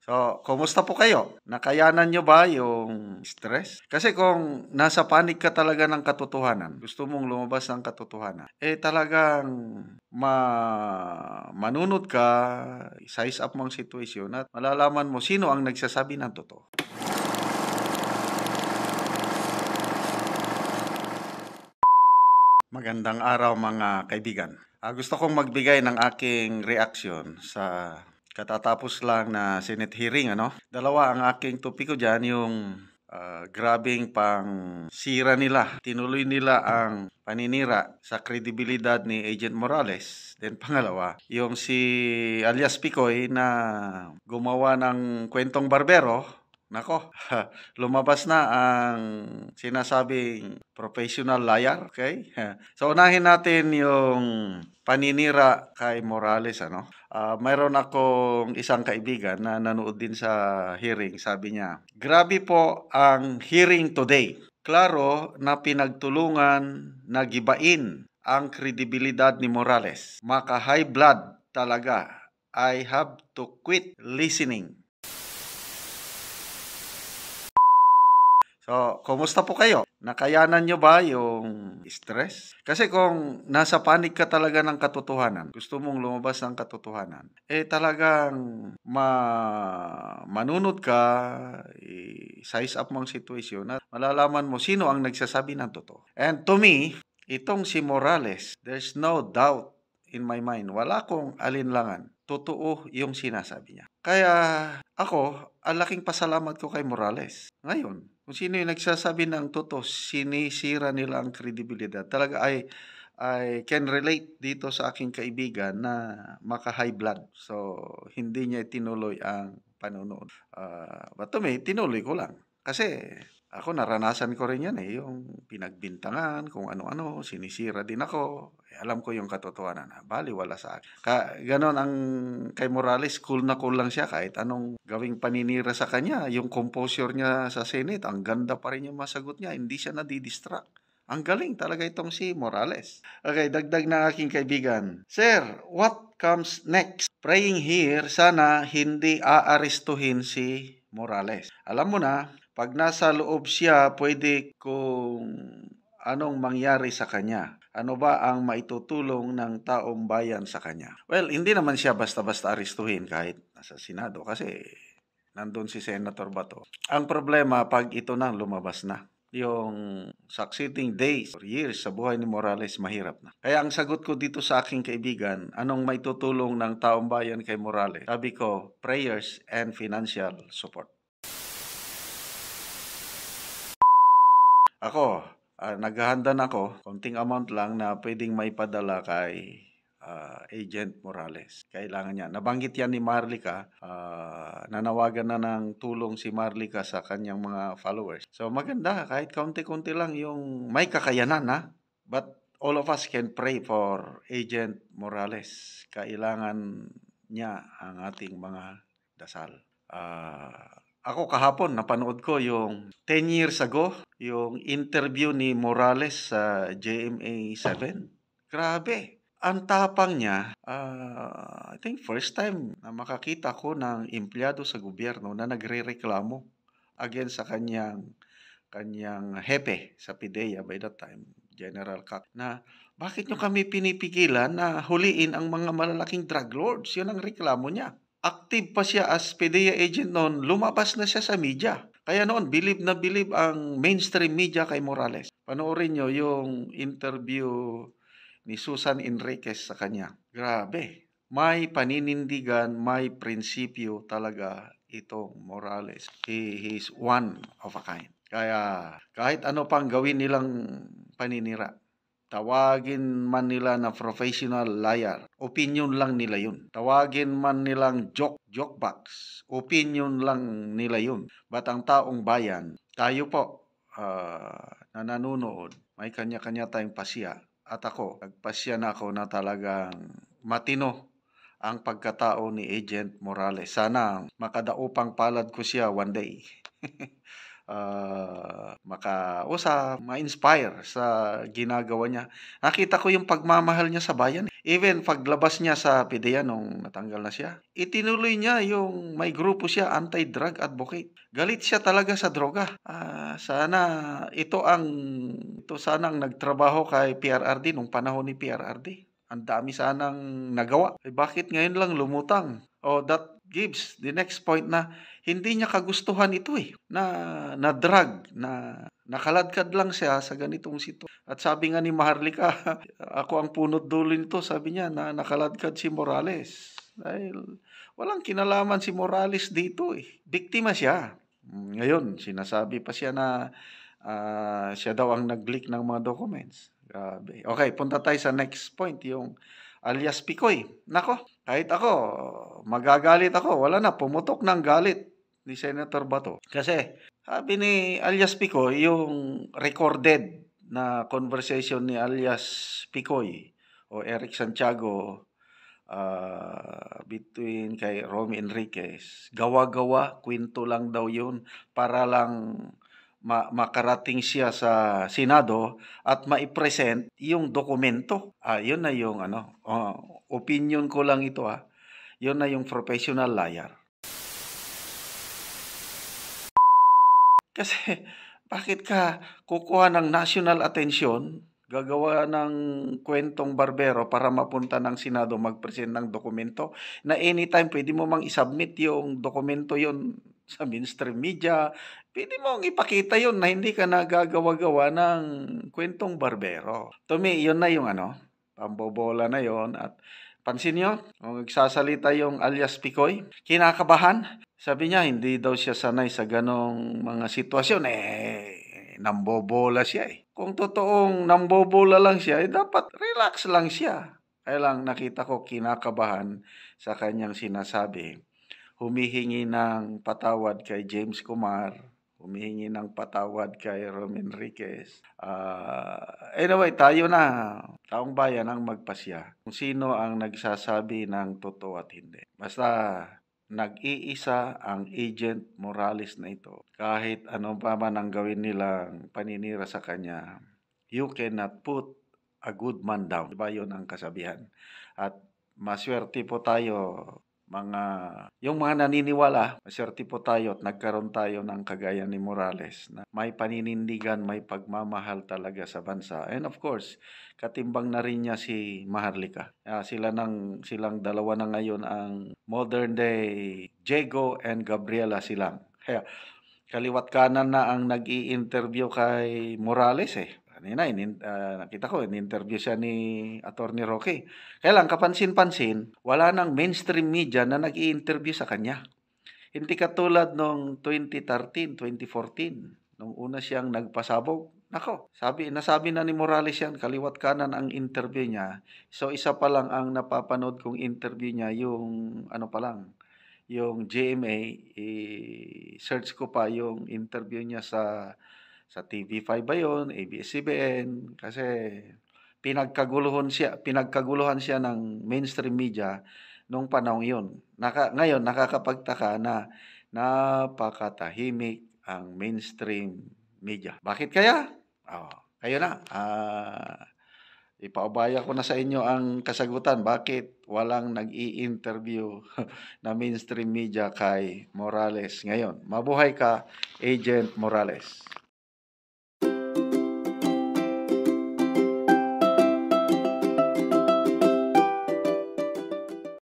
So, kumusta po kayo? Nakayanan nyo ba yung stress? Kasi kung nasa panig ka talaga ng katotohanan, gusto mong lumabas ng katotohanan, talagang manunod ka, size up mong sitwasyon at malalaman mo sino ang nagsasabi ng totoo. Magandang araw mga kaibigan. Gusto kong magbigay ng aking reaksyon sa katatapos lang na Senate hearing. Dalawa ang aking topiko dyan, yung grabing pang sira nila. Tinuloy nila ang paninira sa kredibilidad ni Agent Morales. Then pangalawa, yung si alias Picoy na gumawa ng kwentong barbero. Nako, lumabas na ang sinasabing professional liar, okay? So unahin natin yung paninira kay Morales, mayroon akong isang kaibigan na nanood din sa hearing. Sabi niya, grabe po ang hearing today. Klaro na pinagtulungan na gibain ang kredibilidad ni Morales. Maka-high blood talaga. I have to quit listening. So, kumusta po kayo? Nakayanan nyo ba yung stress? Kasi kung nasa panig ka talaga ng katotohanan, gusto mong lumabas ng katotohanan, talagang manunod ka, size up mong sitwasyon at malalaman mo sino ang nagsasabi ng totoo. And to me, itong si Morales, there's no doubt in my mind. Wala akong alinlangan. Totoo yung sinasabi niya. Kaya ako, ang laking pasalamat ko kay Morales. Ngayon, kung sino yung nagsasabi ng totoo, sinisira nila ang kredibilidad. Talaga I can relate dito sa aking kaibigan na maka-high blood. So, hindi niya tinuloy ang panonood. But to me, tinuloy ko lang. Kasi ako naranasan ko rin yan yung pinagbintangan, kung ano-ano, sinisira din ako. Alam ko yung katotohanan. Baliwala sa akin. Ganon ang kay Morales, cool na cool lang siya kahit anong gawing paninira sa kanya. Yung composure niya sa Senate, ang ganda pa rin yung masagot niya. Hindi siya nadidistract. Ang galing talaga itong si Morales. Okay, dagdag na aking kaibigan. Sir, what comes next? Praying here, sana hindi aarestuhin si Morales. Alam mo na, pag nasa loob siya, pwede kung anong mangyari sa kanya. Ano ba ang maitutulong ng taong bayan sa kanya? Well, hindi naman siya basta-basta arestuhin kahit nasa Senado kasi nandun si Senator Bato. Ang problema, pag ito nang lumabas na, yung succeeding days or years sa buhay ni Morales, mahirap na. Kaya ang sagot ko dito sa aking kaibigan, anong maitutulong ng taong bayan kay Morales? Sabi ko, prayers and financial support. Ako, naghahanda na ako, konting amount lang na pwedeng maipadala kay Agent Morales. Kailangan niya. Nabanggit yan ni Marlica, nanawagan na ng tulong si Marlica sa kanyang mga followers. So maganda, kahit kaunti-kunti lang yung may kakayanan, But all of us can pray for Agent Morales. Kailangan niya ang ating mga dasal. Ako kahapon, napanood ko yung 10 years ago, yung interview ni Morales sa GMA 7. Grabe. Ang tapang niya, I think first time na makakita ko ng empleyado sa gobyerno na nagrereklamo against sa kanyang hepe sa PIDEA by that time, General Kak, na bakit nyo kami pinipigilan na huliin ang mga malalaking drug lords? Yun ang reklamo niya. Active pa siya as PIDEA agent noon, lumabas na siya sa media. Kaya noon, bilib na bilib ang mainstream media kay Morales. Panoorin nyo yung interview ni Susan Enriquez sa kanya. Grabe. May paninindigan, may prinsipyo talaga itong Morales. He is one of a kind. Kaya kahit ano pang gawin nilang paninira, tawagin man nila na professional liar, opinion lang nila yun. Tawagin man nilang joke box, opinion lang nila yun. But ang taong bayan, tayo po na nanonood, may kanya-kanya tayong pasya. At ako, nagpasya na ako na talagang matino ang pagkatao ni Agent Morales. Sana makadaupang palad ko siya one day. makausap, ma-inspire sa ginagawa niya. Nakita ko yung pagmamahal niya sa bayan. Even paglabas niya sa PDEA nung natanggal na siya, itinuloy niya yung may grupo siya, anti-drug advocate. Galit siya talaga sa droga. Sana ang nagtrabaho kay PRRD nung panahon ni PRRD. Ang dami sanang nagawa. Bakit ngayon lang lumutang? That gives the next point na hindi niya kagustuhan ito na drug, na nakaladkad lang siya sa ganitong At sabi nga ni Maharlika, ako ang punot dulo nito, sabi niya na nakaladkad si Morales. Dahil walang kinalaman si Morales dito Biktima siya. Ngayon, sinasabi pa siya na siya daw ang nag-leak ng mga documents. Grabe. Okay, punta tayo sa next point, yung alias Picoy. Nako, kahit ako, magagalit ako. Wala na, pumutok ng galit ni Senator Bato. Kasi, sabi ni alias Picoy, yung recorded na conversation ni alias Picoy o Eric Santiago between kay Romy Enriquez, gawa-gawa, kwento lang daw yun para lang makarating siya sa Senado at maipresent yung dokumento. Yun na yung opinion ko lang ito Yun na yung professional liar. Kasi bakit ka kukuha ng national attention, gagawa ng kwentong barbero para mapunta ng Senado mag-present ng dokumento na anytime pwede mo mang isubmit yung dokumento yon sa mainstream media, pwede mong ipakita yon na hindi ka nagagawa-gawa ng kwentong barbero. To me, yun na yung pambobola na yon. At pansin nyo, kung nagsasalita yung alias Picoy, kinakabahan. Sabi niya, hindi daw siya sanay sa ganong mga sitwasyon. Nambobola siya Kung totoong nambobola lang siya, dapat relax lang siya. Kaya lang nakita ko kinakabahan sa kanyang sinasabi. Humihingi ng patawad kay James Kumar, humihingi ng patawad kay Romy Enriquez. Anyway, tayo na, taong bayan ang magpasya kung sino ang nagsasabi ng totoo at hindi. Basta nag-iisa ang Agent Morales na ito. Kahit ano pa man ang gawin nilang paninira sa kanya, you cannot put a good man down. Diba yun ang kasabihan? At maswerte po tayo, yung mga naniniwala, maswerte po tayo at nagkaroon tayo ng kagaya ni Morales na may paninindigan, may pagmamahal talaga sa bansa. And of course, katimbang na rin niya si Maharlika. Silang dalawa na ngayon ang modern day Diego and Gabriela Silang. Kaya kaliwat kanan na ang nag-i-interview kay Morales Kanina, nakita ko, in-interview siya ni Attorney Roque. Kaya lang, kapansin-pansin, wala nang mainstream media na nag-i-interview sa kanya. Hindi katulad noong 2013, 2014, nung una siyang nagpasabog. Nako, nasabi na ni Morales yan, kaliwat kanan ang interview niya. So, isa pa lang ang napapanood kong interview niya, yung yung GMA, search ko pa yung interview niya sa TV5 ba yun, ABS-CBN, kasi pinagkaguluhan siya ng mainstream media nung panahon yun. Ngayon, nakakapagtaka na napakatahimik ang mainstream media. Bakit kaya? Kayo na. Ipaubaya ko na sa inyo ang kasagutan. Bakit walang nag-i-interview na mainstream media kay Morales ngayon? Mabuhay ka, Agent Morales.